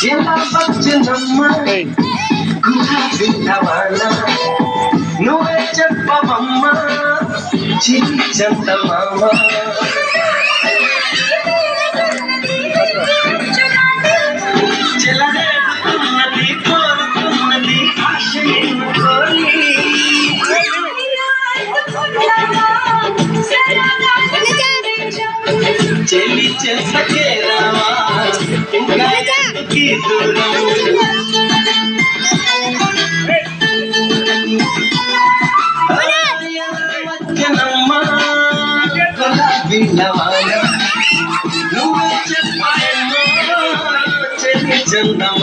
ఎలా వచ్చిందమ్మా గులాబీలవాన నువ్వే చెప్పవమ్మా చందమామ చెలరేగుతున్నది కోరుతున్నది ఆశయం కోరి చెల్లి చెంతకే రావా ఇంకా ఎందుకీ దూరం వచ్చనమ్మా గులాబీలవాన నువ్వే చెప్పాయమ్మా చెల్లి చందమ్మ